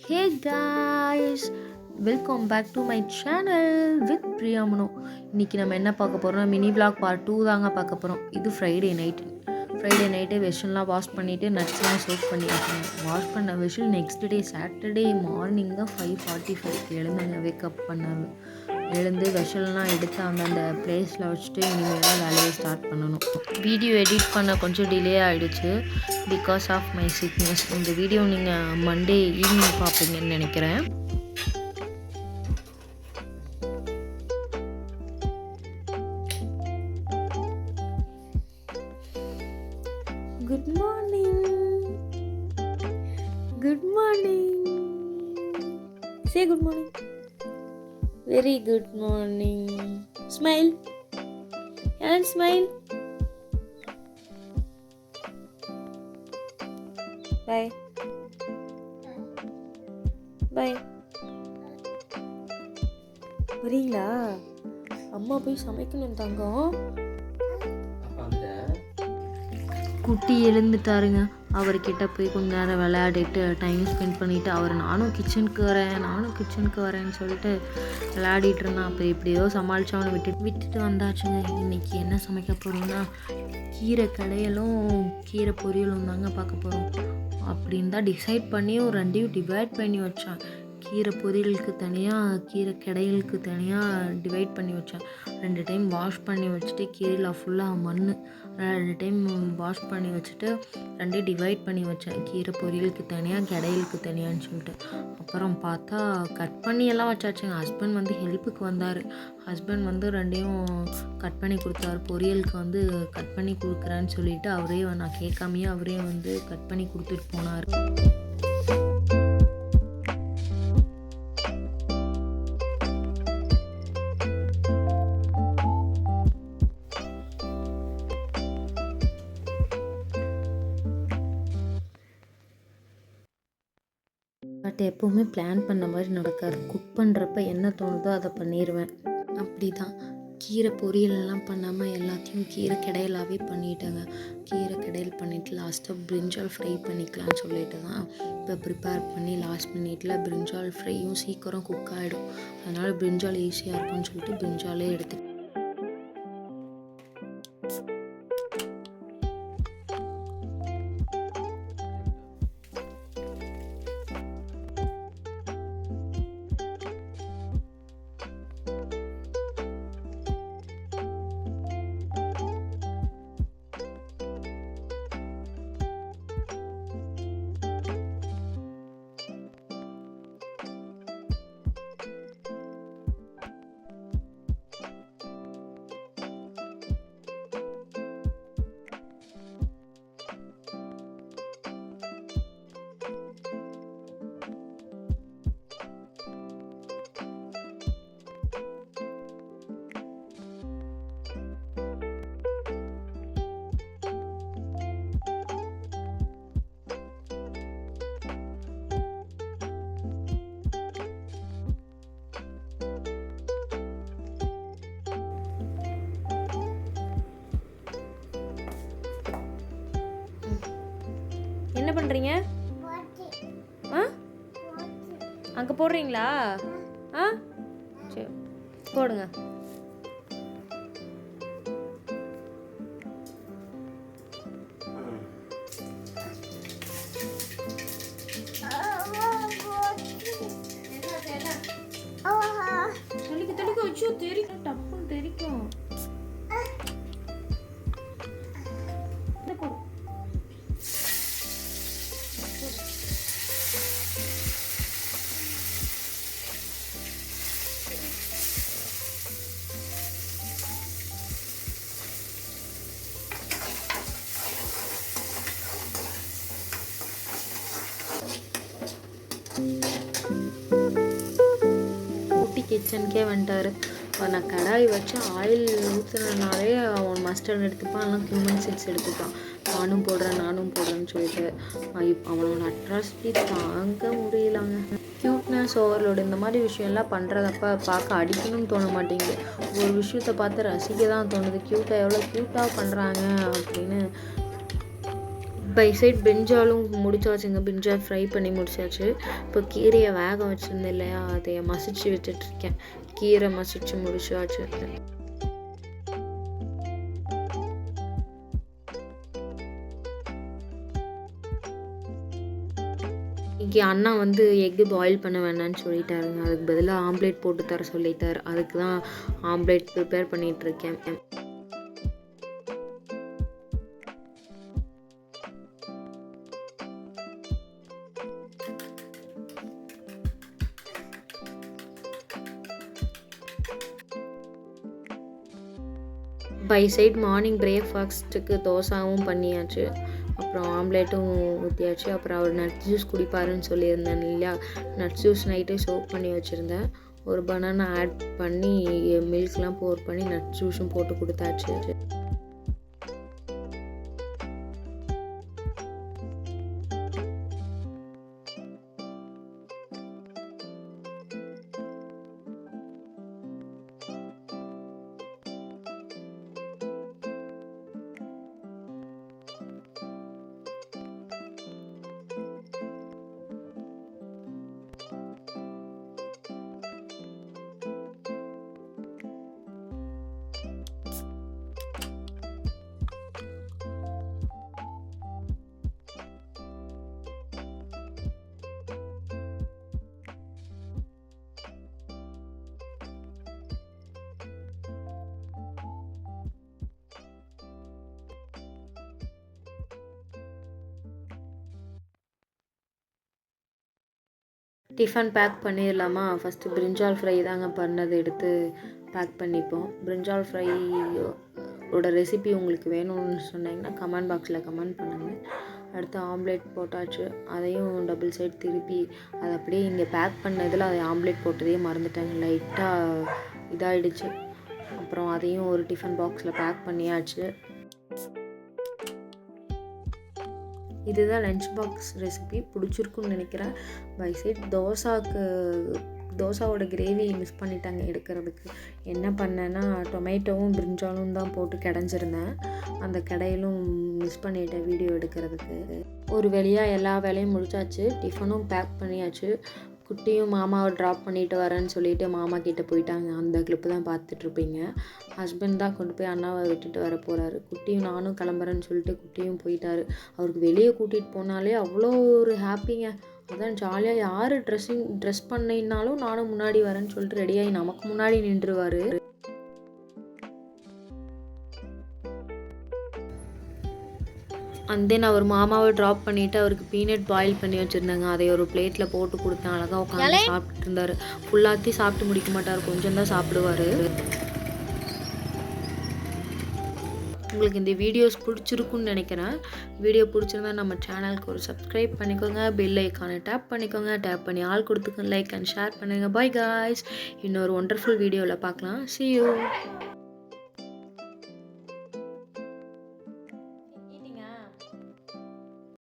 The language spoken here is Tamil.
Hey guys, welcome back to my channel with Priyamano. இன்றைக்கி நம்ம என்ன பார்க்க போகிறோம்னா மினி விளாக் பார்ட் 2 தாங்க பார்க்க போகிறோம். இது ஃப்ரைடே நைட்டு வெஷல்லாம் வாஷ் பண்ணிவிட்டு நட்ஸ்லாம் சோக் பண்ணி வச்சுருந்தேன். வாஷ் பண்ண vessel next day Saturday morning தான் 5:45 எழுந்துங்க வேக்கப் பண்ணாங்க. எழுந்து வெஷல்லாம் எடுத்து அந்தந்த பிளேஸில் வச்சுட்டு இனிமேல் தான் வேலையை ஸ்டார்ட் பண்ணணும். வீடியோ எடிட் பண்ண கொஞ்சம் டிலே ஆகிடுச்சு பிகாஸ் ஆஃப் மை சிக்னஸ். இந்த வீடியோ நீங்கள் மண்டே ஈவினிங் பார்ப்பீங்கன்னு நினைக்கிறேன். Good morning, good morning, say good morning. Very good morning. Smile. And smile. Bye. Bye. வரீங்களா? அம்மா போய் சமைக்கணும் தங்கம். குட்டி எழுந்துட்டாருங்க. அவர்கிட்ட போய் கொஞ்ச நேரம் விளையாடிட்டு டைம் ஸ்பெண்ட் பண்ணிவிட்டு நானும் கிச்சனுக்கு வரேன்னு சொல்லிட்டு விளையாடிட்டு இருந்தான். அப்போ எப்படியோ சமாளித்து அவனை விட்டுட்டு வந்தாச்சுங்க. இன்றைக்கி என்ன சமைக்க போகிறோம்னா கீரை கடையலும் கீரை பொரியலும் தாங்க பார்க்க போகிறோம். அப்படின்னு தான் டிசைட் பண்ணி ஒரு ரெண்டையும் டிவைட் பண்ணி வச்சான். கீரை பொரியலுக்கு தனியாக, கீரை கடையலுக்கு தனியாக டிவைட் பண்ணி வச்சேன். 2 டைம் வாஷ் பண்ணி வச்சுட்டு கீரையில் ஃபுல்லாக மண் 2 டைம் வாஷ் பண்ணி வச்சுட்டு 2 டிவைட் பண்ணி வச்சேன். கீரை பொரியலுக்கு தனியாக, கடையலுக்கு தனியான்னு சொல்லிட்டு. அப்புறம் பார்த்தா கட் பண்ணி எல்லாம் வச்சாச்சுங்க. ஹஸ்பண்ட் வந்து ஹெல்ப்புக்கு வந்தார். ஹஸ்பண்ட் வந்து 2டையும் கட் பண்ணி கொடுத்தாரு. பொரியலுக்கு கட் பண்ணி கொடுக்குறேன்னு சொல்லிவிட்டு நான் கேட்காமையே அவரே கட் பண்ணி கொடுத்துட்டு போனார். பட் எப்போவுமே பிளான் பண்ண மாதிரி நடக்காது. குக் பண்ணுறப்ப என்ன தோணுதோ அதை பண்ணிடுவேன். அப்படி தான் கீரை பொரியலெல்லாம் பண்ணாமல் எல்லாத்தையும் கீரை கடையலாகவே பண்ணிட்டேங்க. கீரை கடையல் பண்ணிவிட்டு லாஸ்ட்டாக பிரிஞ்சால் ஃப்ரை பண்ணிக்கலாம்னு சொல்லிட்டு தான் இப்போ ப்ரிப்பேர் பண்ணி லாஸ்ட் மினிட்ல பிரிஞ்சால் ஃப்ரையும் சீக்கிரம் குக் ஆகிடும். அதனால் பிரிஞ்சால் ஈஸியாக இருக்கும்னு சொல்லிட்டு பிரிஞ்சாலே எடுத்து என்ன பண்ணுறீங்க? அங்கே போடுறீங்களா? சரி போடுங்க. தெளிக்க வச்சு தெரிக்கும், டப்புன்னு தெரிக்கும். குட்டி கிச்சனுக்கே வந்துட்டாரு. நான் கடாய் வச்சு ஆயில் ஊற்றுனதுனாலே அவன் மஸ்டர்ட் எடுத்துப்பான், எல்லாம் கியூமன் சீட்ஸ் எடுத்துப்பான். நானும் போடுறேன்னு சொல்லிட்டு அவனோட அட்ராசிட்டி தாங்க முடியலாங்க. க்யூட்னஸ் ஓவர்லோடு இந்த மாதிரி விஷயம்லாம் பண்ணுறதப்ப பார்க்க அடிக்கணும்னு தோண மாட்டேங்குது. ஒரு விஷயத்தை பார்த்து ரசிக்க தான் தோணுது. எவ்வளோ க்யூட்டாக பண்ணுறாங்க அப்படின்னு. பை சைட் பிரிஞ்சாலும் முடிச்சாச்சுங்க. பிரிஞ்சால் ஃப்ரை பண்ணி முடிச்சாச்சு. இப்போ கீரையை வேக வச்சுருந்தேன் இல்லையா, அதை மசிச்சு வச்சுட்ருக்கேன். கீரை மசிச்சு முடிச்சாச்சு. இன்றைக்கி அண்ணா வந்து எக்கு பாயில் பண்ண வேணான்னு சொல்லிட்டாருங்க. அதுக்கு பதிலாக ஆம்லேட் போட்டு தர சொல்லிட்டார். அதுக்கு தான் ஆம்லேட் ப்ரிப்பேர் பண்ணிகிட்ருக்கேன். பை சைட் மார்னிங் பிரேக்ஃபாஸ்ட்டுக்கு தோசாவும் பண்ணியாச்சு. அப்புறம் ஆம்லேட்டும் ஊற்றியாச்சு. அப்புறம் அவர் நட்ஸ் ஜூஸ் குடிப்பாருன்னு சொல்லியிருந்தேன் இல்லையா, நட்ஸ் ஜூஸ் நைட்டே சோக் பண்ணி வச்சுருந்தேன். ஒரு பனானா ஆட் பண்ணி மில்க்லாம் போர் பண்ணி நட்ஸ் ஜூஸும் போட்டு கொடுத்தாச்சு. டிஃபன் பேக் பண்ணிடலாமா? ஃபஸ்ட்டு பிரிஞ்சால் ஃப்ரை தாங்க பண்ணது, எடுத்து பேக் பண்ணிப்போம். பிரிஞ்சால் ஃப்ரை ரெசிபி உங்களுக்கு வேணும்னு சொன்னீங்கன்னா கமெண்ட் பாக்ஸில் கமெண்ட் பண்ணுங்கள். அடுத்து ஆம்லேட் போட்டாச்சு. அதையும் டபுள் சைட் திருப்பி அதை அப்படியே இங்கே பேக் பண்ணதில் அதை ஆம்லேட் போட்டதே மறந்துட்டாங்க, லைட்டாக இதாகிடுச்சு. அப்புறம் அதையும் ஒரு டிஃபன் பாக்ஸில் பேக் பண்ணியாச்சு. இதுதான் லஞ்ச் பாக்ஸ் ரெசிபி. பிடிச்சிருக்குன்னு நினைக்கிறேன். பை சைட் தோசாவோட கிரேவி மிஸ் பண்ணிட்டாங்க எடுக்கிறதுக்கு. என்ன பண்ணேன்னா டொமேட்டோவும் பிரிஞ்சாலும் தான் போட்டு கடைஞ்சிருந்தேன். அந்த கடையிலும் மிஸ் பண்ணிட்டேன் வீடியோ எடுக்கிறதுக்கு. ஒரு வழியாக எல்லா வேலையும் முடிச்சாச்சு. டிஃபனும் பேக் பண்ணியாச்சு. குட்டியும் மாமாவை ட்ராப் பண்ணிட்டு வரேன்னு சொல்லிட்டு மாமா கிட்டே போயிட்டாங்க. அந்த கிளிப்பு தான் பார்த்துட்ருப்பீங்க. ஹஸ்பண்ட் தான் கொண்டு போய் அண்ணாவை விட்டுட்டு வர போகிறாரு. குட்டியும் நானும் கிளம்புறேன்னு சொல்லிட்டு குட்டியும் போயிட்டாரு. அவருக்கு வெளியே கூட்டிகிட்டு போனாலே அவ்வளோ ஒரு ஹாப்பிங்க. அதான் ஜாலியாக யார் ட்ரெஸ் பண்ணினாலும் நானும் முன்னாடி வரேன்னு சொல்லிட்டு ரெடியாகி நமக்கு முன்னாடி நின்றுவார். அண்ட் தென் அவர் மாமாவை ட்ராப் பண்ணிவிட்டு அவருக்கு பீனட் பாயில் பண்ணி வச்சுருந்தாங்க. அதை ஒரு பிளேட்டில் போட்டு கொடுத்தேன். அழகாக உட்காந்து சாப்பிட்டுட்டு இருந்தார். ஃபுல்லாத்தையும் சாப்பிட்டு முடிக்க மாட்டார், கொஞ்சம் தான் சாப்பிடுவார். உங்களுக்கு இந்த வீடியோஸ் பிடிச்சிருக்குன்னு நினைக்கிறேன். வீடியோ பிடிச்சிருந்தா நம்ம சேனலுக்கு ஒரு சப்ஸ்கிரைப் பண்ணிக்கோங்க. பெல் ஐக்கானை டேப் பண்ணிக்கோங்க. டேப் பண்ணி ஆல் கொடுத்துக்கோங்க. லைக் அண்ட் ஷேர் பண்ணுங்கள். By guys. இன்னொரு ஒண்டர்ஃபுல் வீடியோவில் பார்க்கலாம். See you.